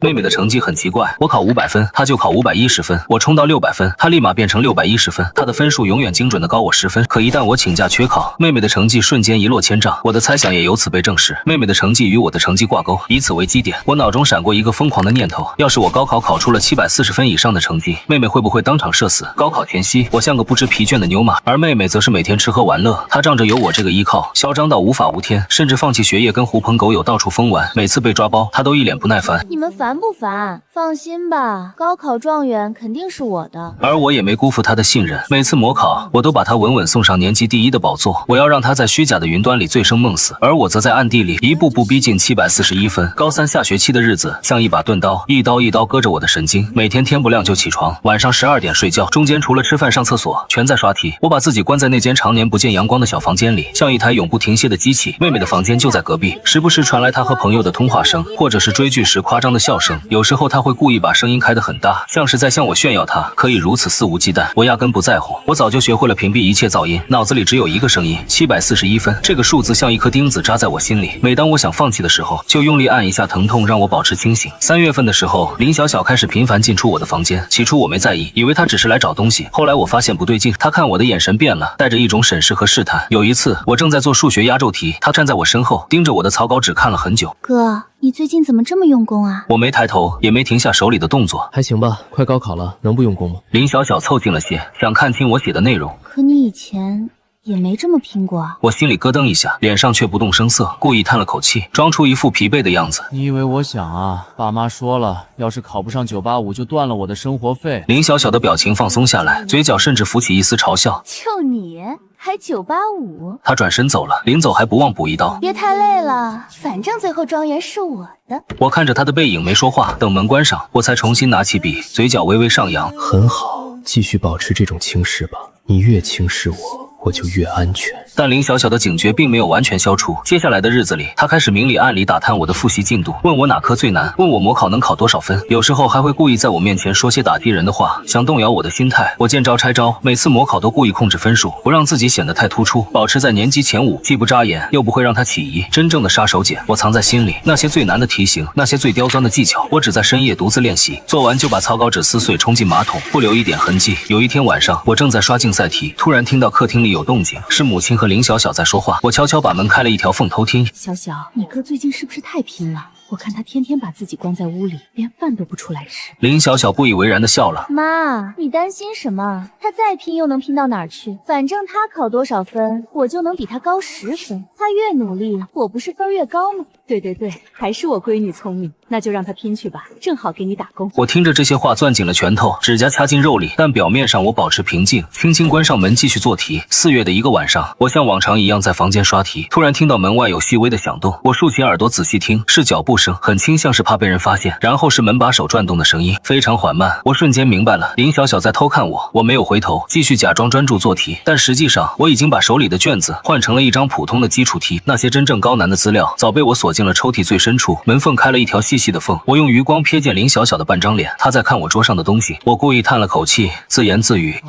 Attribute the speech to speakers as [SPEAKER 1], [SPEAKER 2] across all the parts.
[SPEAKER 1] 妹妹的成绩很奇怪，我考500分，她就考510分，我冲到600分，她立马变成610分。她的分数永远精准的高我10分，可一旦我请假缺考，妹妹的成绩瞬间一落千丈。我的猜想也由此被证实，妹妹的成绩与我的成绩挂钩。以此为基点，我脑中闪过一个疯狂的念头：要是我高考考出了740分以上的成绩，妹妹会不会当场社死？高考前夕，我像个不知疲倦的牛马，而妹妹则是每天吃喝玩乐。她仗着有我这个依靠，嚣张到无法无天，甚至放弃学业跟狐朋狗友到处疯玩。每次被抓包，她都一脸不耐烦。
[SPEAKER 2] 你们烦不烦？放心吧，高考状元肯定是我的。
[SPEAKER 1] 而我也没辜负她的信任，每次模考，我都把她稳稳送上年级第1的宝座。我要让她在虚假的云端里醉生梦死，而我则在暗地里一步步逼近741分。高3下学期的日子像一把钝刀，一刀一刀割着我的神经。每天天不亮就起床，晚上12点睡觉，中间除了吃饭上厕所，全在刷题。我把自己关在那间常年不见阳光的小房间里，像一台永不停歇的机器。妹妹的房间就在隔壁，时不时传来她和朋友的通话声，或者是追剧时夸张的笑声。有时候她会故意把声音开得很大，像是在向我炫耀她可以如此肆无忌惮。我压根不在乎，我早就学会了屏蔽一切噪音，脑子里只有一个声音：741分。这个数字像一颗钉子扎在我心里，每当我想放弃的时候，就用力按一下，疼痛让我保持清醒。3月份的时候，林小小开始频繁进出我的房间，起初我没在意，以为她只是来找东西。后来我发现不对劲，她看我的眼神变了，带着一种审视和试探。有一次，我正在做数学压轴题，她站在我身后，盯着我的草稿纸看了很久。
[SPEAKER 2] 哥，你最近怎么这么用功啊？
[SPEAKER 1] 我没抬头，也没停下手里的动作。
[SPEAKER 3] 还行吧，快高考了，能不用功吗？
[SPEAKER 1] 林小小凑近了些，想看清我写的内容。
[SPEAKER 2] 可你以前也没这么拼过啊。
[SPEAKER 1] 我心里咯噔一下，脸上却不动声色，故意叹了口气，装出一副疲惫的样子。
[SPEAKER 4] 你以为我想啊？爸妈说了，要是考不上985就断了我的生活费。
[SPEAKER 1] 林小小的表情放松下来，嘴角甚至浮起一丝嘲笑。
[SPEAKER 2] 就你还985？
[SPEAKER 1] 他转身走了，临走还不忘补一刀。
[SPEAKER 2] 别太累了，反正最后状元是我的。
[SPEAKER 1] 我看着他的背影没说话，等门关上，我才重新拿起笔，嘴角微微上扬。
[SPEAKER 3] 很好，继续保持这种轻视吧，你越轻视我，我就越安全。
[SPEAKER 1] 但林小小的警觉并没有完全消除。接下来的日子里，他开始明里暗里打探我的复习进度，问我哪科最难，问我模考能考多少分，有时候还会故意在我面前说些打击人的话，想动摇我的心态。我见招拆招，每次模考都故意控制分数，不让自己显得太突出，保持在年级前5，既不扎眼，又不会让他起疑。真正的杀手锏，我藏在心里。那些最难的题型，那些最刁钻的技巧，我只在深夜独自练习，做完就把草稿纸撕碎，冲进马桶，不留一点痕迹。有一天晚上，我正在刷竞赛题，突然听到客厅里有动静，是母亲和林小小在说话。我悄悄把门开了一条缝偷听。
[SPEAKER 2] 小小，你哥最近是不是太拼了？我看他天天把自己关在屋里，连饭都不出来吃。
[SPEAKER 1] 林小小不以为然的笑了。
[SPEAKER 2] 妈，你担心什么？他再拼又能拼到哪儿去？反正他考多少分，我就能比他高10分。他越努力，我不是分越高吗？
[SPEAKER 5] 对对对，还是我闺女聪明，那就让她拼去吧，正好给你打工。
[SPEAKER 1] 我听着这些话，攥紧了拳头，指甲掐进肉里，但表面上我保持平静，轻轻关上门继续做题。4月的一个晚上，我像往常一样在房间刷题，突然听到门外有细微的响动，我竖起耳朵仔细听，是脚步声，很轻，像是怕被人发现，然后是门把手转动的声音，非常缓慢。我瞬间明白了，林小小在偷看我。我没有回头，继续假装专注做题，但实际上我已经把手里的卷子换成了一张普通的基础题，那些真正高难的资料早被我锁进了抽屉最深处。门缝开了一条细细的缝，我用余光瞥见林小小的半张脸，她在看我桌上的东西。我故意叹了口气，自言自语：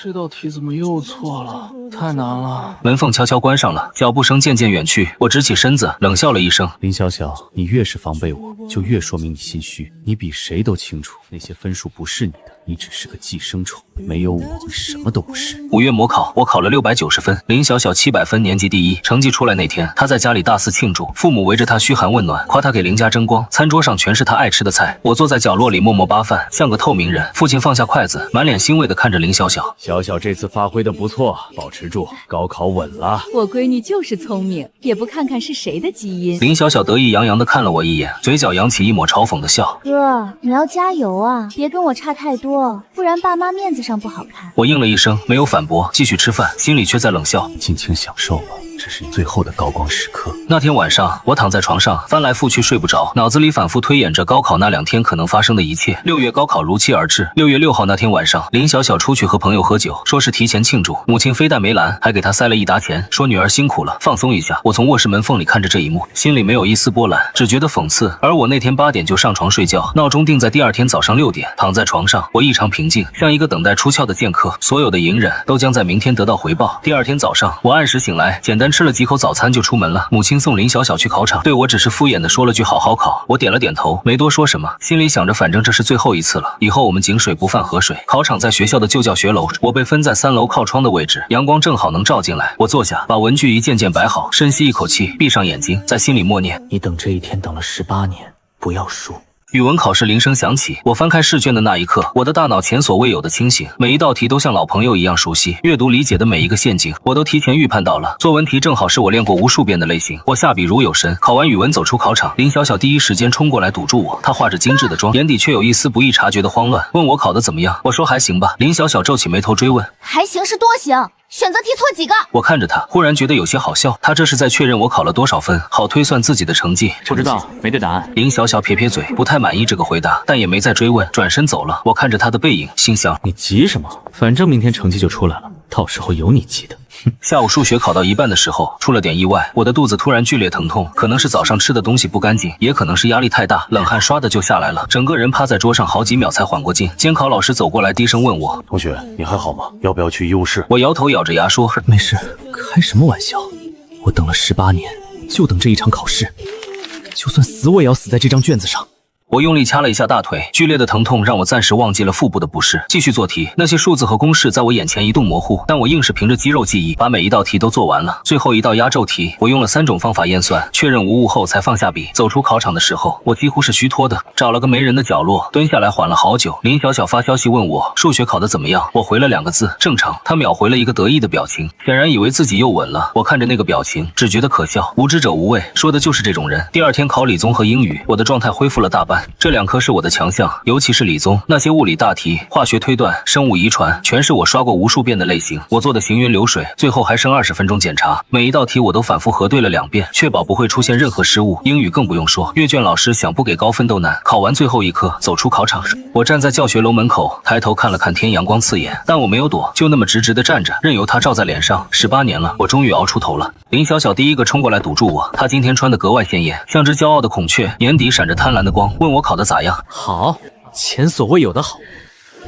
[SPEAKER 4] 这道题怎么又错了？太难了。
[SPEAKER 1] 门缝悄悄关上了，脚步声渐渐远去。我直起身子，冷笑了一声：
[SPEAKER 4] 林小小，你越是防备我，就越说明你心虚。你比谁都清楚，那些分数不是你的，你只是个寄生虫。没有我，你什么都不是。
[SPEAKER 1] 5月模考，我考了690分，林小小700分，年级第1。成绩出来那天，她在家里大肆庆祝，父母围着她嘘寒问暖，夸她给林家争光。餐桌上全是她爱吃的菜，我坐在角落里默默扒饭，像个透明人。父亲放下筷子，满脸欣慰地看着林小小。
[SPEAKER 4] 小小这次发挥的不错，保持住，高考稳了。
[SPEAKER 5] 我闺女就是聪明，也不看看是谁的基因。
[SPEAKER 1] 林小小得意洋洋地看了我一眼，嘴角扬起一抹嘲讽的笑。
[SPEAKER 2] 哥，你要加油啊，别跟我差太多，不然爸妈面子上不好看。
[SPEAKER 1] 我应了一声，没有反驳，继续吃饭，心里却在冷笑。
[SPEAKER 4] 尽情享受吧，这是你最后的高光时刻。
[SPEAKER 1] 那天晚上，我躺在床上翻来覆去睡不着，脑子里反复推演着高考那2天可能发生的一切。6月高考如期而至，6月6号那天晚上，林小小出去和朋友喝酒，说是提前庆祝。母亲非但没拦，还给她塞了一沓钱，说女儿辛苦了，放松一下。我从卧室门缝里看着这一幕，心里没有一丝波澜，只觉得讽刺。而我那天8点就上床睡觉，闹钟定在第2天早上6点。躺在床上，我异常平静，像一个等待出窍的剑客，所有的隐忍都将在明天得到回报。第2天早上，我按时醒来，简单单吃了几口早餐就出门了。母亲送林小小去考场，对我只是敷衍的说了句好好考。我点了点头，没多说什么，心里想着反正这是最后一次了，以后我们井水不犯河水。考场在学校的旧教学楼，我被分在3楼靠窗的位置，阳光正好能照进来。我坐下，把文具一件件摆好，深吸一口气，闭上眼睛，在心里默念：
[SPEAKER 3] 你等这一天等了18年，不要输。
[SPEAKER 1] 语文考试铃声响起，我翻开试卷的那一刻，我的大脑前所未有的清醒，每一道题都像老朋友一样熟悉，阅读理解的每一个陷阱，我都提前预判到了。作文题正好是我练过无数遍的类型，我下笔如有神。考完语文走出考场，林小小第一时间冲过来堵住我，她化着精致的妆，眼底却有一丝不易察觉的慌乱，问我考得怎么样。我说还行吧。林小小皱起眉头追问，
[SPEAKER 2] 还行是多行？选择题错几个？
[SPEAKER 1] 我看着他，忽然觉得有些好笑，他这是在确认我考了多少分，好推算自己的成绩。
[SPEAKER 4] 不知道，没对答案。
[SPEAKER 1] 林小小撇撇嘴，不太满意这个回答，但也没再追问，转身走了。我看着他的背影，心想：
[SPEAKER 4] 你急什么？反正明天成绩就出来了，到时候有你急的。
[SPEAKER 1] 下午数学考到一半的时候，出了点意外，我的肚子突然剧烈疼痛，可能是早上吃的东西不干净，也可能是压力太大，冷汗唰的就下来了，整个人趴在桌上好几秒才缓过劲。监考老师走过来，低声问我：
[SPEAKER 6] 同学，你还好吗？要不要去医务室？
[SPEAKER 1] 我摇头咬着牙说：
[SPEAKER 3] 没事。开什么玩笑？我等了18年，就等这一场考试，就算死我也要死在这张卷子上。
[SPEAKER 1] 我用力掐了一下大腿，剧烈的疼痛让我暂时忘记了腹部的不适，继续做题。那些数字和公式在我眼前一度模糊，但我硬是凭着肌肉记忆把每一道题都做完了。最后一道压轴题，我用了3种方法验算，确认无误后才放下笔。走出考场的时候，我几乎是虚脱的，找了个没人的角落，蹲下来缓了好久。林小小发消息问我数学考得怎么样，我回了2个字：正常。他秒回了一个得意的表情，显然以为自己又稳了。我看着那个表情，只觉得可笑。无知者无畏，说的就是这种人。第二天考理综和英语，我的状态恢复了大半。这2科是我的强项，尤其是理综，那些物理大题、化学推断、生物遗传，全是我刷过无数遍的类型。我做的行云流水，最后还剩20分钟检查，每一道题我都反复核对了2遍，确保不会出现任何失误。英语更不用说，阅卷老师想不给高分都难。考完最后一科，走出考场时，我站在教学楼门口，抬头看了看天，阳光刺眼，但我没有躲，就那么直直的站着，任由它照在脸上。18年了，我终于熬出头了。林小小第一个冲过来堵住我，她今天穿得格外鲜艳，像只骄傲的孔雀，眼底闪着贪婪的光，问我考得咋样。
[SPEAKER 3] 好，前所未有的好，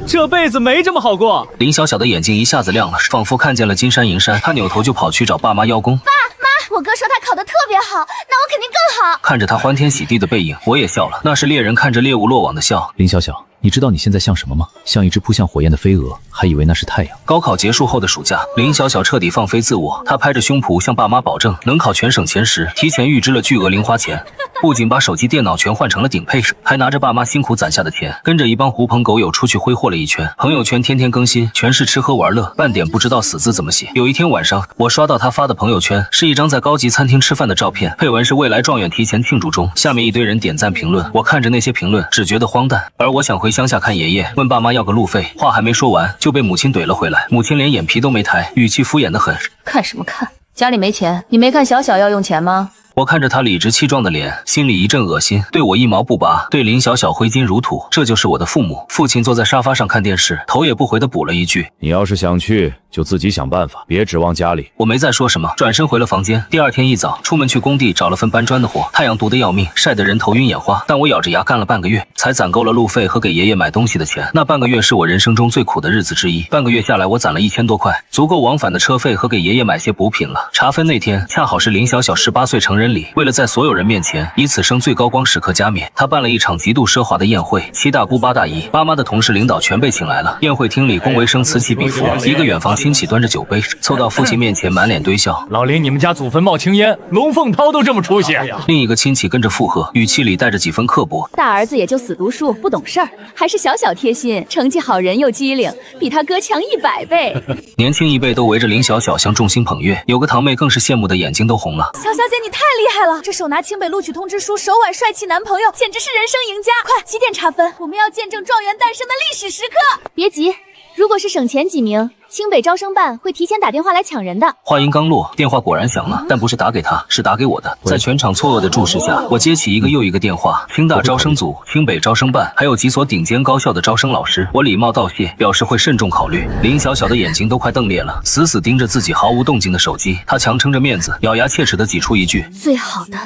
[SPEAKER 3] 这辈子没这么好过。
[SPEAKER 1] 林小小的眼睛一下子亮了，仿佛看见了金山银山，她扭头就跑去找爸妈邀功。
[SPEAKER 2] 爸妈，我哥说他考得特别好，那我肯定更好。
[SPEAKER 1] 看着他欢天喜地的背影，我也笑了，那是猎人看着猎物落网的笑。
[SPEAKER 3] 林小小，你知道你现在像什么吗？像一只扑向火焰的飞蛾，还以为那是太阳。
[SPEAKER 1] 高考结束后的暑假，林小小彻底放飞自我，她拍着胸脯向爸妈保证能考全省前10，提前预支了巨额零花钱。不仅把手机电脑全换成了顶配，还拿着爸妈辛苦攒下的钱，跟着一帮狐朋狗友出去挥霍了一圈。朋友圈天天更新，全是吃喝玩乐，半点不知道死字怎么写。有一天晚上，我刷到他发的朋友圈，是一张在高级餐厅吃饭的照片，配文是未来状元提前庆祝中，下面一堆人点赞评论。我看着那些评论，只觉得荒诞。而我想回乡下看爷爷，问爸妈要个路费，话还没说完，就被母亲怼了回来。母亲连眼皮都没抬，语气敷衍得很。
[SPEAKER 7] 看什么看？家里没钱，你没看小小要用钱吗？
[SPEAKER 1] 我看着他理直气壮的脸，心里一阵恶心，对我一毛不拔，对林小小挥金如土。这就是我的父母。父亲坐在沙发上看电视，头也不回地补了一句：
[SPEAKER 6] 你要是想去，就自己想办法，别指望家里。
[SPEAKER 1] 我没再说什么，转身回了房间。第二天一早，出门去工地找了份搬砖的活，太阳毒得要命，晒得人头晕眼花。但我咬着牙干了半个月，才攒够了路费和给爷爷买东西的钱。那半个月是我人生中最苦的日子之一。半个月下来，我攒了1000多块，足够往返的车费和给爷爷买些补品了。查分那天恰好是林小小18岁成人礼，为了在所有人面前以此生最高光时刻加冕，他办了一场极度奢华的宴会，7大姑8大姨、爸妈的同事领导全被请来了。宴会厅里龚维生此起彼伏，一个远房亲戚端着酒杯凑到父亲面前，满脸堆笑。
[SPEAKER 8] 老林，你们家祖坟冒青烟，龙凤韬都这么出息。
[SPEAKER 1] 另一个亲戚跟着附和，语气里带着几分刻薄。
[SPEAKER 5] 大儿子也就死读书不懂事儿，还是小小贴心，成绩好人又机灵，比他哥强100倍。
[SPEAKER 1] 年轻一辈都围着林小小像众星捧月，有个堂妹更是羡慕的眼睛都红了。
[SPEAKER 2] 小小姐你太厉害了，这手拿清北录取通知书，手挽帅气男朋友，简直是人生赢家。快几点查分？我们要见证状元诞生的历史时刻。别急，如果是省前几名，清北招生办会提前打电话来抢人的。
[SPEAKER 1] 话音刚落，电话果然响了，但不是打给他，是打给我的。在全场错愕的注视下，我接起一个又一个电话，清大招生组、清北招生办，还有几所顶尖高校的招生老师。我礼貌道谢，表示会慎重考虑。林小小的眼睛都快瞪裂了，死死盯着自己毫无动静的手机。她强撑着面子，咬牙切齿地挤出一句：
[SPEAKER 2] 最好的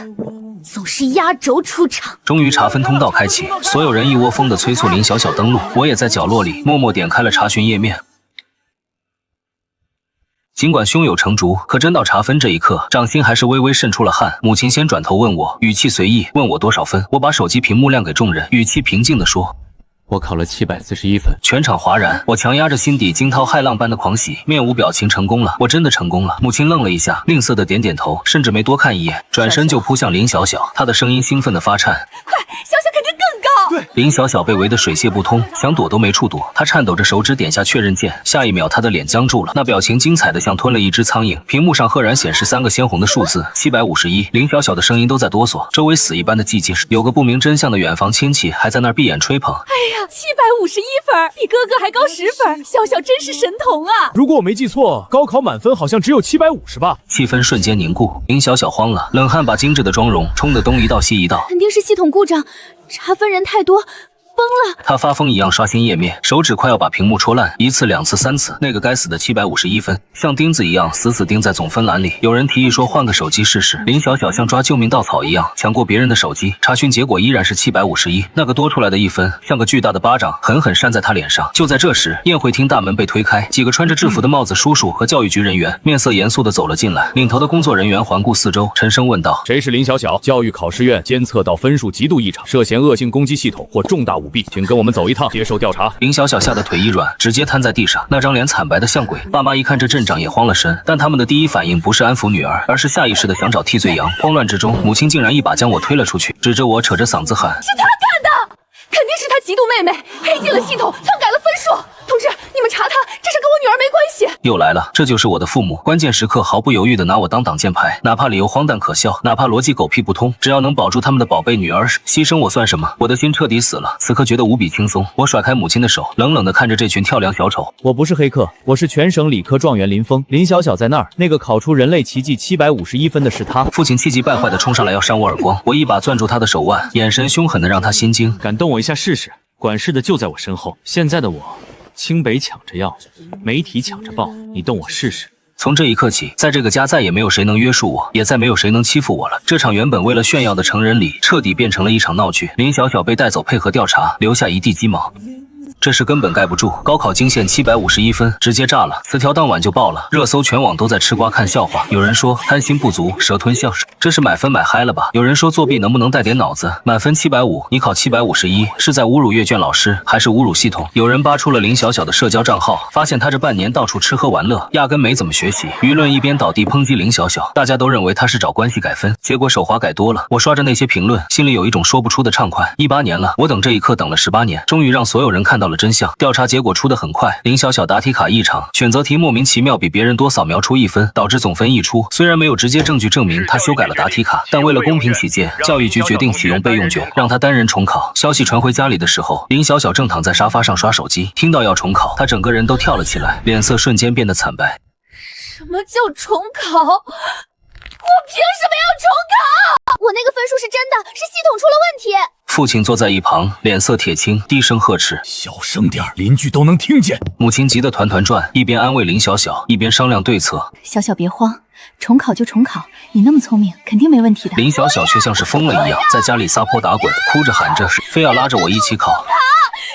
[SPEAKER 2] 总是压轴出场。
[SPEAKER 1] 终于查分通道开启，所有人一窝蜂地催促林小小登录。我也在角落里默默点开了查询页面。尽管胸有成竹，可真到查分这一刻，掌心还是微微渗出了汗。母亲先转头问我，语气随意，问我多少分。我把手机屏幕亮给众人，语气平静地说。
[SPEAKER 3] 我考了741分，
[SPEAKER 1] 全场哗然，我强压着心底惊涛骇浪般的狂喜，面无表情，成功了，我真的成功了。母亲愣了一下，吝啬的点点头，甚至没多看一眼，转身就扑向林小小，她的声音兴奋的发颤：“
[SPEAKER 2] 快，小小肯定更高！”
[SPEAKER 1] 林小小被围得水泄不通，想躲都没处躲，她颤抖着手指点下确认键，下一秒她的脸僵住了，那表情精彩的像吞了一只苍蝇。屏幕上赫然显示3个鲜红的数字751，林小小的声音都在哆嗦，周围死一般的寂静，有个不明真相的远房亲戚还在那儿闭眼吹捧。
[SPEAKER 2] 哎呀，751分，比哥哥还高10分，小小真是神童啊！
[SPEAKER 3] 如果我没记错，高考满分好像只有750吧？
[SPEAKER 1] 气氛瞬间凝固，林小小慌了，冷汗把精致的妆容冲得东一道西一道。
[SPEAKER 2] 肯定是系统故障，查分人太多。崩了！
[SPEAKER 1] 他发疯一样刷新页面，手指快要把屏幕戳烂，1次、2次、3次。那个该死的751分，像钉子一样死死钉在总分栏里。有人提议说换个手机试试，林小小像抓救命稻草一样抢过别人的手机，查询结果依然是751。那个多出来的1分，像个巨大的巴掌，狠狠扇在他脸上。就在这时，宴会厅大门被推开，几个穿着制服的帽子叔叔和教育局人员面色严肃地走了进来。领头的工作人员环顾四周，沉声问道：“
[SPEAKER 6] 谁是林小小？教育考试院监测到分数极度异常，涉嫌恶性攻击系统或重大舞弊，请跟我们走一趟，接受调查。”
[SPEAKER 1] 林小小吓得腿一软，直接瘫在地上，那张脸惨白的像鬼。爸妈一看这阵仗也慌了神，但他们的第一反应不是安抚女儿，而是下意识的想找替罪羊。慌乱之中，母亲竟然一把将我推了出去，指着我扯着嗓子喊：“
[SPEAKER 2] 是他干的！肯定是他嫉妒妹妹，黑进了系统，篡改了分数。同志，你们查他，这事跟我女儿没关系。”
[SPEAKER 1] 又来了，这就是我的父母，关键时刻毫不犹豫的拿我当挡箭牌，哪怕理由荒诞可笑，哪怕逻辑狗屁不通，只要能保住他们的宝贝女儿，牺牲我算什么？我的心彻底死了，此刻觉得无比轻松。我甩开母亲的手，冷冷的看着这群跳梁小丑。
[SPEAKER 3] 我不是黑客，我是全省理科状元林峰。林小小在那儿，那个考出人类奇迹751分的是他。
[SPEAKER 1] 父亲气急败坏的冲上来要扇我耳光，我一把攥住他的手腕，眼神凶狠的让他心惊。
[SPEAKER 3] 敢动我一下试试？管事的就在我身后。现在的我，清北抢着要，媒体抢着报，你动我试试。
[SPEAKER 1] 从这一刻起，在这个家再也没有谁能约束我，也再没有谁能欺负我了。这场原本为了炫耀的成人礼，彻底变成了一场闹剧。林小小被带走配合调查，留下一地鸡毛。这事根本盖不住，高考惊现751分，直接炸了，词条当晚就爆了，热搜全网都在吃瓜看笑话。有人说贪心不足，蛇吞象，这是买分买嗨了吧？有人说作弊能不能带点脑子？满分750，你考751，是在侮辱阅卷老师，还是侮辱系统？有人扒出了林小小的社交账号，发现他这半年到处吃喝玩乐，压根没怎么学习。舆论一边倒地抨击林小小，大家都认为他是找关系改分，结果手滑改多了。我刷着那些评论，心里有一种说不出的畅快。18年了，我等这一刻等了18年，终于让所有人看到了真相。调查结果出得很快，林小小答题卡异常，选择题莫名其妙比别人多扫描出1分，导致总分溢出。虽然没有直接证据证明他修改了答题卡，但为了公平起见，教育局决定启用备用卷，让他单人重考。消息传回家里的时候，林小小正躺在沙发上刷手机，听到要重考，他整个人都跳了起来，脸色瞬间变得惨白。
[SPEAKER 2] 什么叫重考？我凭什么要重考？我那个分数是真的，是系统出了问题。
[SPEAKER 1] 父亲坐在一旁，脸色铁青，低声呵斥：“
[SPEAKER 8] 小声点，邻居都能听见。”
[SPEAKER 1] 母亲急得团团转，一边安慰林小小，一边商量对策。
[SPEAKER 5] 小小别慌，重考就重考，你那么聪明，肯定没问题的。
[SPEAKER 1] 林小小却像是疯了一样，在家里撒泼打滚，哭着喊着，非要拉着我一起考。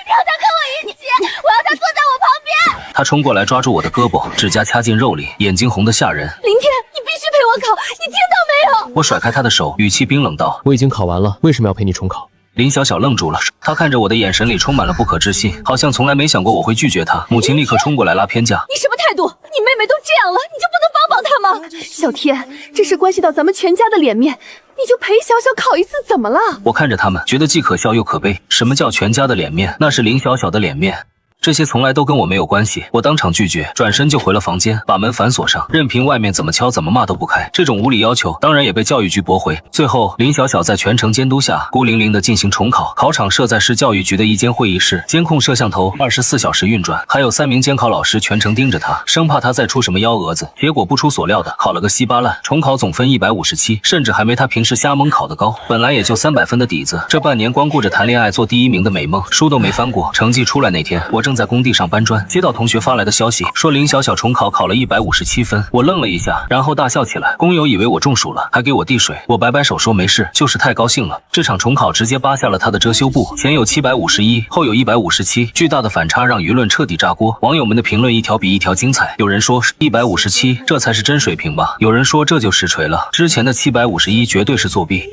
[SPEAKER 2] 让他跟我一起，我要他坐在我旁边。
[SPEAKER 1] 他冲过来抓住我的胳膊，指甲掐进肉里，眼睛红得吓人。
[SPEAKER 2] 林天，你必须陪我考，你听到没有？
[SPEAKER 1] 我甩开他的手，语气冰冷道：“
[SPEAKER 3] 我已经考完了，为什么要陪你重考？”
[SPEAKER 1] 林小小愣住了，他看着我的眼神里充满了不可置信，好像从来没想过我会拒绝他。母亲立刻冲过来拉偏架：“
[SPEAKER 2] 你什么态度？你妹妹都这样了，你就不能帮帮她吗？”
[SPEAKER 5] 小天，这事关系到咱们全家的脸面，你就陪小小考一次，怎么了？
[SPEAKER 1] 我看着他们，觉得既可笑又可悲。什么叫全家的脸面？那是林小小的脸面。这些从来都跟我没有关系，我当场拒绝，转身就回了房间，把门反锁上，任凭外面怎么敲怎么骂都不开。这种无理要求当然也被教育局驳回。最后林小小在全程监督下孤零零地进行重考，考场设在市教育局的一间会议室，监控摄像头24小时运转，还有3名监考老师全程盯着他，生怕他再出什么幺蛾子。结果不出所料的考了个稀巴烂，重考总分157，甚至还没他平时瞎蒙考的高。本来也就300分的底子，这半年光顾着谈恋爱做第1名的美梦，书都没翻过。成绩出来那天，我正在工地上搬砖，接到同学发来的消息，说林小小重考考了157分。我愣了一下，然后大笑起来。工友以为我中暑了，还给我递水。我摆摆手说没事，就是太高兴了。这场重考直接扒下了他的遮羞布，前有751，后有157，巨大的反差让舆论彻底炸锅。网友们的评论一条比一条精彩，有人说157，这才是真水平吧？有人说这就实锤了，之前的751绝对是作弊。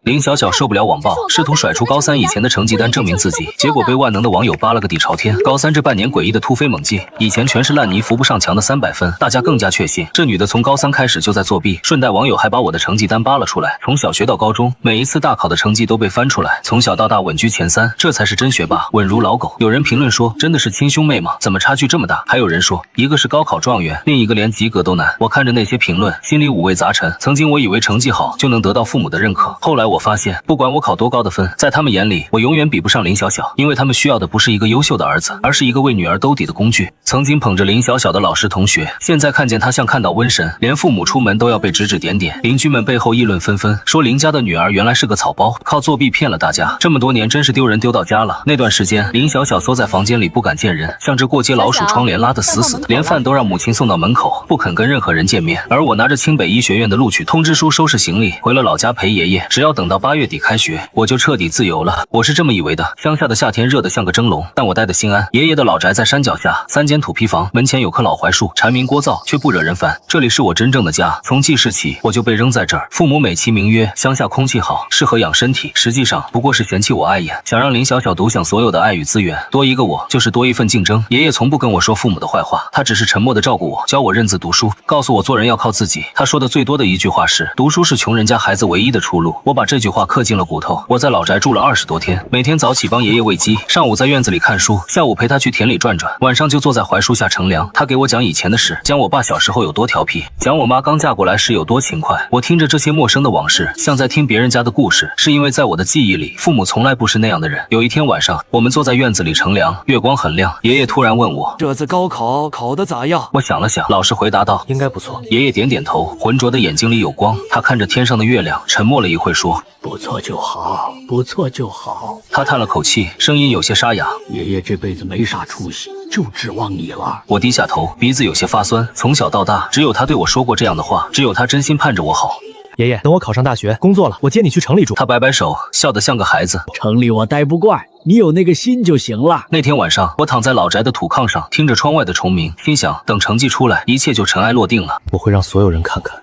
[SPEAKER 1] 林小小受不了网暴，试图甩出高三以前的成绩单证明自己，结果被万能的网友扒了个底朝天。高三这半年诡异的突飞猛进，以前全是烂泥扶不上墙的300分，大家更加确信这女的从高三开始就在作弊。顺带网友还把我的成绩单扒了出来，从小学到高中，每一次大考的成绩都被翻出来，从小到大稳居前3，这才是真学霸，稳如老狗。有人评论说，真的是亲兄妹吗？怎么差距这么大？还有人说，一个是高考状元，另一个连及格都难。我看着那些评论，心里五味杂陈。曾经我以为成绩好就能得到父母的认可，后来我发现，不管我考多高的分，在他们眼里，我永远比不上林小小，因为他们需要的不是一个优秀的儿子，而是一个为女儿兜底的工具。曾经捧着林小小的老师同学，现在看见他像看到瘟神，连父母出门都要被指指点点。邻居们背后议论纷纷，说林家的女儿原来是个草包，靠作弊骗了大家，这么多年真是丢人丢到家了。那段时间，林小小缩在房间里不敢见人，像只过街老鼠，窗帘拉得死死的，连饭都让母亲送到门口，不肯跟任何人见面。而我拿着清北医学院的录取通知书，收拾行李回了老家陪爷爷，只要等到8月底开学，我就彻底自由了。我是这么以为的，乡下的夏天热得像个蒸笼，但我待的心安。爷爷的老宅在山脚下，3间土坯房，门前有棵老槐树，蝉鸣聒噪，却不惹人烦。这里是我真正的家，从记事起我就被扔在这儿。父母美其名曰乡下空气好，适合养身体，实际上不过是嫌弃我碍眼，想让林小小独享所有的爱与资源，多一个我就是多一份竞争。爷爷从不跟我说父母的坏话，他只是沉默的照顾我，教我认字读书，告诉我做人要靠自己。他说的最多的一句话是，读书是穷人家孩子唯一的出路。我把这句话刻进了骨头。我在老宅住了20多天，每天早起帮爷爷喂鸡，上午在院子里看书，下午陪他去田里转转，晚上就坐在槐树下乘凉。他给我讲以前的事，讲我爸小时候有多调皮，讲我妈刚嫁过来时有多勤快。我听着这些陌生的往事，像在听别人家的故事，是因为在我的记忆里，父母从来不是那样的人。有一天晚上，我们坐在院子里乘凉，月光很亮，爷爷突然问我，
[SPEAKER 9] 这次高考考得咋样？
[SPEAKER 1] 我想了想，老实回答道，
[SPEAKER 3] 应该不错。
[SPEAKER 1] 爷爷点点头，浑浊的眼睛里有光，他看着天上的月亮，沉默了一会说，
[SPEAKER 8] 不错就好，不错就好。
[SPEAKER 1] 他叹了口气，声音有些沙哑，
[SPEAKER 8] 爷爷这辈子没啥出息，就指望你了。
[SPEAKER 1] 我低下头，鼻子有些发酸。从小到大，只有他对我说过这样的话，只有他真心盼着我好。
[SPEAKER 3] 爷爷，等我考上大学工作了，我接你去城里住。
[SPEAKER 1] 他摆摆手，笑得像个孩子。
[SPEAKER 8] 城里我待不惯，你有那个心就行了。
[SPEAKER 1] 那天晚上，我躺在老宅的土炕上，听着窗外的虫鸣，心想等成绩出来，一切就尘埃落定了。
[SPEAKER 3] 我会让所有人看看，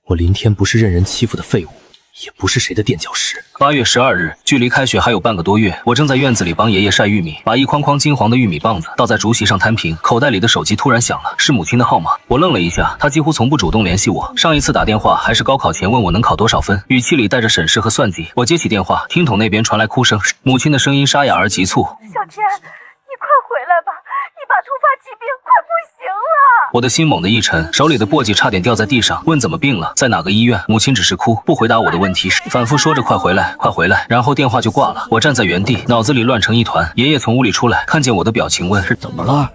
[SPEAKER 3] 我林天不是任人欺负的废物，也不是谁的垫脚石。
[SPEAKER 1] 8月12日，距离开学还有半个多月，我正在院子里帮爷爷晒玉米，把一筐筐金黄的玉米棒子倒在竹席上摊平，口袋里的手机突然响了，是母亲的号码。我愣了一下，她几乎从不主动联系我，上一次打电话还是高考前问我能考多少分，语气里带着审视和算计。我接起电话，听筒那边传来哭声，母亲的声音沙哑而急促，
[SPEAKER 10] 小天，你快回来吧，你爸突发疾病，快不行了。
[SPEAKER 1] 我的心猛地一沉，手里的簸箕差点掉在地上，问怎么病了，在哪个医院？母亲只是哭，不回答我的问题，反复说着快回来，快回来，然后电话就挂了。我站在原地，脑子里乱成一团。爷爷从屋里出来，看见我的表情问，是
[SPEAKER 8] 怎么了？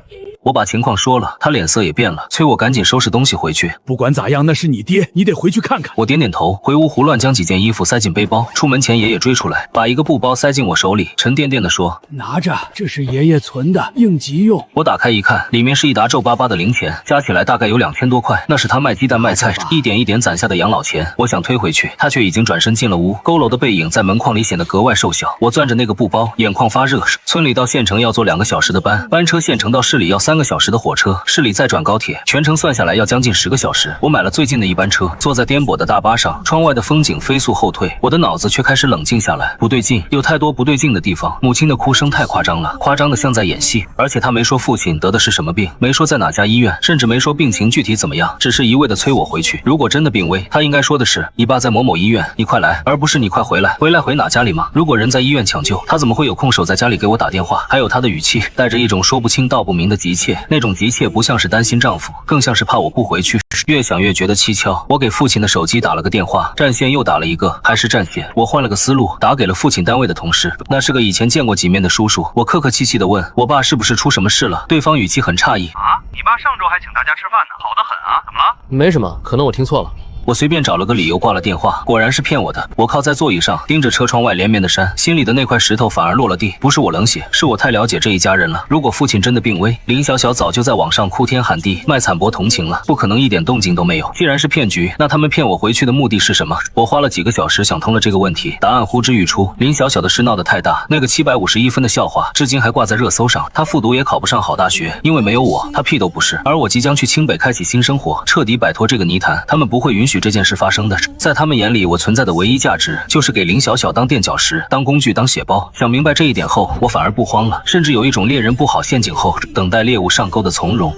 [SPEAKER 1] 我把情况说了，他脸色也变了，催我赶紧收拾东西回去。
[SPEAKER 8] 不管咋样，那是你爹，你得回去看看。
[SPEAKER 1] 我点点头，回屋胡乱将几件衣服塞进背包。出门前，爷爷追出来，把一个布包塞进我手里，沉甸甸地说：“
[SPEAKER 8] 拿着，这是爷爷存的，应急用。”
[SPEAKER 1] 我打开一看，里面是一沓皱巴巴的零钱，加起来大概有2000多块，那是他卖鸡蛋卖菜一点一点攒下的养老钱。我想推回去，他却已经转身进了屋，佝偻的背影在门框里显得格外瘦小。我攥着那个布包，眼眶发热。村里到县城要坐2个小时的班，班车县城到市里要3个小时的火车。市里再转高铁，全程算下来要将近10个小时。我买了最近的一班车，坐在颠簸的大巴上，窗外的风景飞速后退，我的脑子却开始冷静下来。不对劲，有太多不对劲的地方。母亲的哭声太夸张了，夸张的像在演戏。而且她没说父亲得的是什么病，没说在哪家医院，甚至没说病情具体怎么样，只是一味的催我回去。如果真的病危，她应该说的是你爸在某某医院，你快来，而不是你快回来。回来回哪家里吗？如果人在医院抢救，她怎么会有空守在家里给我打电话？还有她的语气带着一种说不清道不明的急切，那种急切不像是担心丈夫，更像是怕我不回去。越想越觉得蹊跷，我给父亲的手机打了个电话，占线又打了一个，还是占线。我换了个思路，打给了父亲单位的同事，那是个以前见过几面的叔叔。我客客气气地问我爸是不是出什么事了，对方语气很诧异，
[SPEAKER 11] 啊，你爸上周还请大家吃饭呢，好得很啊，怎么了？
[SPEAKER 3] 没什么，可能我听错了。
[SPEAKER 1] 我随便找了个理由挂了电话，果然是骗我的。我靠在座椅上，盯着车窗外连绵的山，心里的那块石头反而落了地。不是我冷血，是我太了解这一家人了。如果父亲真的病危，林小小早就在网上哭天喊地，卖惨博同情了，不可能一点动静都没有。既然是骗局，那他们骗我回去的目的是什么？我花了几个小时想通了这个问题，答案呼之欲出。林小小的事闹得太大，那个751分的笑话至今还挂在热搜上。他复读也考不上好大学，因为没有我，他屁都不是。而我即将去清北开启新生活，彻底摆脱这个泥潭，他们不会允许这件事发生的。在他们眼里，我存在的唯一价值就是给林小小当垫脚石，当工具，当血包。想明白这一点后，我反而不慌了，甚至有一种猎人布好陷阱后等待猎物上钩的从容。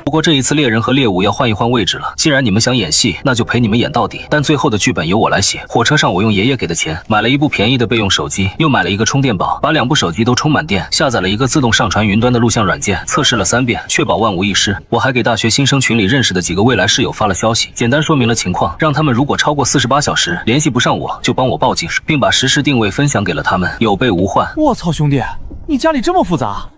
[SPEAKER 1] 不过这一次猎人和猎物要换一换位置了，既然你们想演戏，那就陪你们演到底。但最后的剧本由我来写。火车上我用爷爷给的钱买了一部便宜的备用手机，又买了一个充电宝，把2部手机都充满电，下载了一个自动上传云端的录像软件，测试了3遍，确保万无一失。我还给大学新生群里认识的几个未来室友发了消息，简单说明了情况，让他们如果超过48小时联系不上我，就帮我报警，并把实时定位分享给了他们，有备无患。
[SPEAKER 3] 我操，兄弟，你家里这么复杂？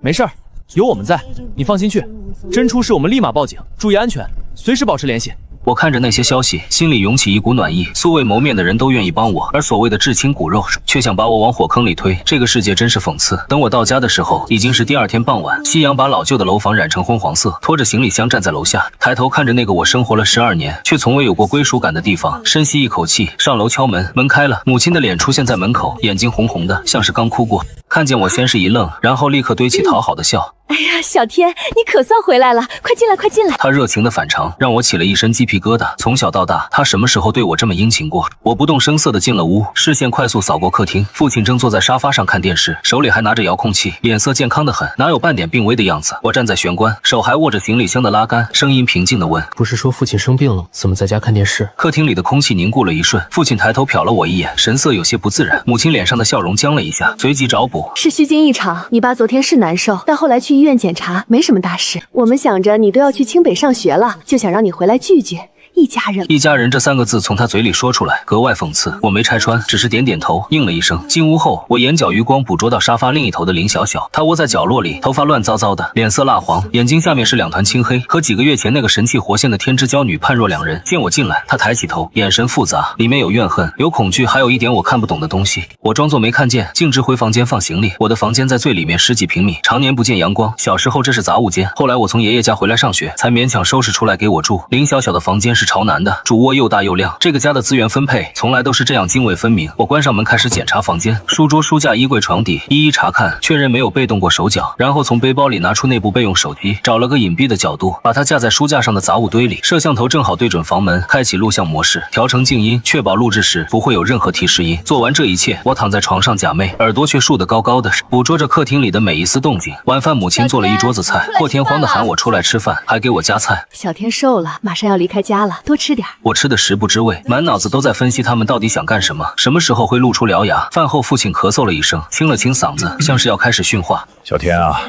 [SPEAKER 3] 没事儿，有我们在，你放心去。真出事我们立马报警，注意安全，随时保持联系。
[SPEAKER 1] 我看着那些消息，心里涌起一股暖意。素未谋面的人都愿意帮我，而所谓的至亲骨肉却想把我往火坑里推。这个世界真是讽刺。等我到家的时候，已经是第2天傍晚，夕阳把老旧的楼房染成昏黄色。拖着行李箱站在楼下，抬头看着那个我生活了12年却从未有过归属感的地方，深吸一口气，上楼敲门。门开了，母亲的脸出现在门口，眼睛红红的，像是刚哭过。看见我先是一愣，然后立刻堆起讨好的笑。
[SPEAKER 2] 哎呀，小天，你可算回来了，快进来，快进来。
[SPEAKER 1] 他热情的反常让我起了一身鸡皮疙瘩。从小到大，他什么时候对我这么殷勤过？我不动声色的进了屋，视线快速扫过客厅，父亲正坐在沙发上看电视，手里还拿着遥控器，脸色健康的很，哪有半点病危的样子。我站在玄关，手还握着行李箱的拉杆，声音平静的问：
[SPEAKER 3] 不是说父亲生病了，怎么在家看电视？
[SPEAKER 1] 客厅里的空气凝固了一瞬，父亲抬头瞟了我一眼，神色有些不自然。母亲脸上的笑容僵了一下，随即找补：
[SPEAKER 2] 是虚惊一场，你爸昨天是难受，但后来去医院检查，没什么大事。我们想着你都要去清北上学了，就想让你回来聚聚。一家人，
[SPEAKER 1] 一家人这3个字从他嘴里说出来，格外讽刺。我没拆穿，只是点点头，应了一声。进屋后，我眼角余光捕捉到沙发另一头的林小小，她窝在角落里，头发乱糟糟的，脸色蜡黄，眼睛下面是2团青黑，和几个月前那个神气活现的天之娇女判若两人。见我进来，她抬起头，眼神复杂，里面有怨恨，有恐惧，还有一点我看不懂的东西。我装作没看见，径直回房间放行李。我的房间在最里面10几平米，常年不见阳光。小时候这是杂物间，后来我从爷爷家回来上学，才勉强收拾出来给我住。林小小的房间是朝南的，主卧又大又亮，这个家的资源分配从来都是这样泾渭分明。我关上门开始检查房间，书桌、书架、衣柜、床底一一查看，确认没有被动过手脚，然后从背包里拿出那部备用手机，找了个隐蔽的角度，把它架在书架上的杂物堆里，摄像头正好对准房门，开启录像模式，调成静音，确保录制时不会有任何提示音。做完这一切，我躺在床上假寐，耳朵却竖得高高的，捕捉着客厅里的每一丝动静。晚饭母亲做了一桌子菜，破天荒的喊我出来吃饭，还给我夹菜。
[SPEAKER 2] 小天瘦了，马上要离开家了，多吃点。
[SPEAKER 1] 我吃的食不知味，满脑子都在分析他们到底想干什么，什么时候会露出獠牙。饭后父亲咳嗽了一声，清了清嗓子，像是要开始训话。
[SPEAKER 6] 小天啊，